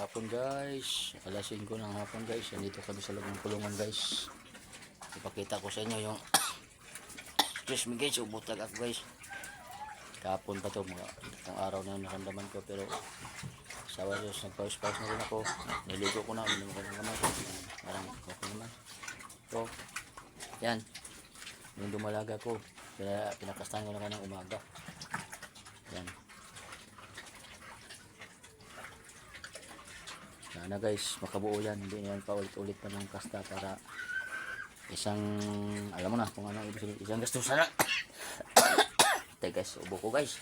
hapon guys, alas 5 ng hapon guys. Nandito kami sa loob ng kulungan guys. Ipakita ko sa inyo yung excuse me guys, ubutag ako guys. Kahapon pa to, mga itong araw na naramdaman ko, pero sawa Diyos, nagpaus-paus na rin ako. Niligo ko na, uminom ko ng gamay, parang okay naman. So yan, yung dumalaga ko, kaya pinakastahan ko na ng umaga. Yan. Sana guys, makabuo yan. Hindi yan pa ulit-ulit pa ng kasta para isang, alam mo na kung ano ibig sabihin, isang gasto sana. Tay guys, ubo ko guys.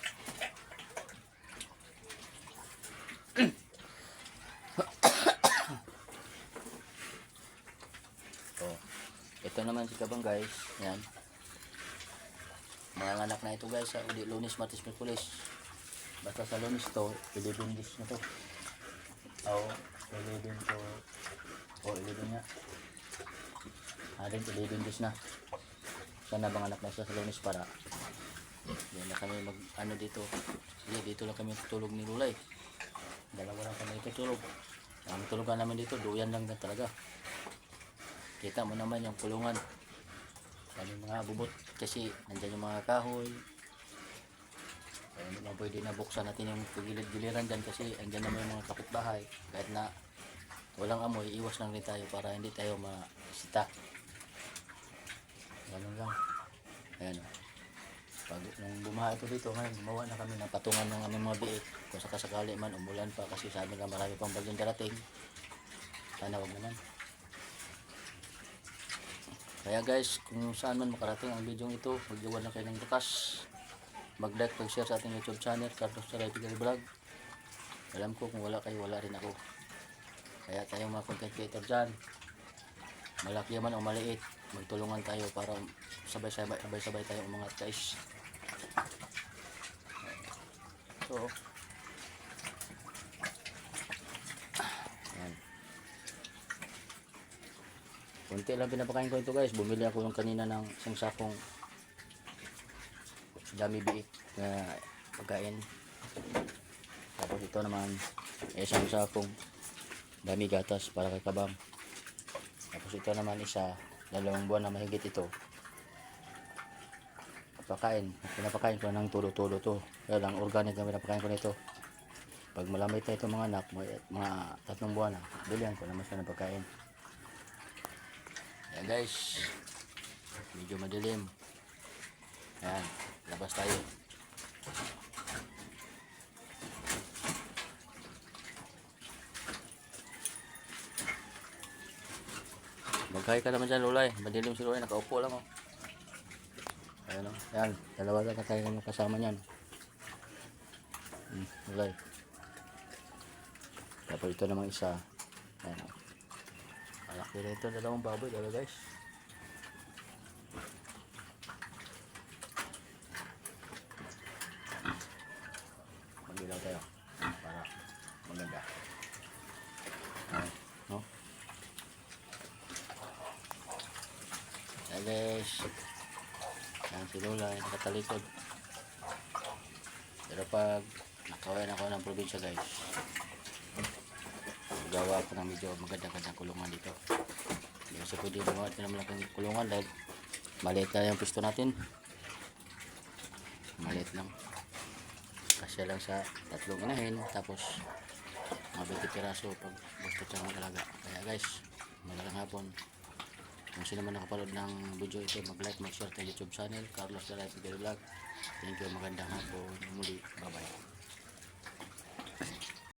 Oh, ito naman si Kabang guys. Yan. Mga anak na ito guys, sa Lunes, Martes, Miyerkules. Basta sa Lunes to, 11 days na to. Oh, 11 to, oh 11 nga. Harin 11 days na. Sana bang anak na siya sa Lunes para yan na kami mag ano dito. Dito lang kami tutulog ni Lulay. Dalawa lang kami tutulog. Ang tulugan namin dito, duyan lang na talaga. Kita mo naman yung kulungan. Kami mga bubot kasi nandiyan yung mga kahoy. Kaya hindi na pwede na buksan natin yung pagilid-giliran dyan kasi andyan naman yung mga kapitbahay. Kahit na walang amoy, iwas lang rin tayo para hindi tayo masita. Ganun lang. Ayan o. Pag nung bumaha ito dito, ngayon gumawa na kami ng patungan ng aming mga biik. Kung sakasakali man, umulan pa kasi sabi nga marami pang bagyong darating. Sana wag naman. Kaya guys, kung saan man makarating ang video ito, mag-iwan na kayo ng bukas. Mag-like, mag-share sa ating YouTube channel, Carlos Saray Pigal Vlog. Alam ko kung wala kayo, wala rin ako. Kaya tayong mga content creator dyan, malaki man o maliit, magtulungan tayo para sabay-sabay tayo umangat guys. So, yan. Kunti lang pinapakain ko ito guys. Bumili ako ng kanina ng isang sakong dami biik na pagkain. Tapos ito naman isang sakong dami gatas para kay Kabang. Tapos ito naman isa, 2 buwan na mahigit ito. Pinapakain ko ng tulo-tulo to. Kaya lang organic na pinapakain ko nito. Pag malamay tayo itong mga anak, mga 3 buwan na, bilihan ko naman siya ng pagkain. Ayan guys, medyo madilim. Ayan, labas tayo. Magkain ka naman dyan Lulay, madilim si Lulay, nakaupo lang oh. Ayan o, yan, dalawa lang tayo ng kasama niyan. Lulay. Tapos ito namang isa. Ayan o. Malaki na ito, 2 baboy, dalawa guys. Mag-ilaw tayo para maganda. Ayan, no? Ayan guys. Ayan si Lulay, nakatalikod. Pero pag nakawain ako ng probinsya guys, gawa ako ng medyo maganda-gandang kulungan dito. Hindi kasi pwede gumawa ng malaking kulungan dahil maliit na yung pisto natin. Maliit lang. Kasya lang sa 3 inahin. Tapos mga 20 piraso pag gusto siyang mag-alaga. Kaya guys, malaking hapon. Kung sino man nakapanood ng video ito, mag-like, mag-share sa YouTube channel, Carlos Saray Pigal Vlog. Thank you, magandang hapon. Muli, bye-bye.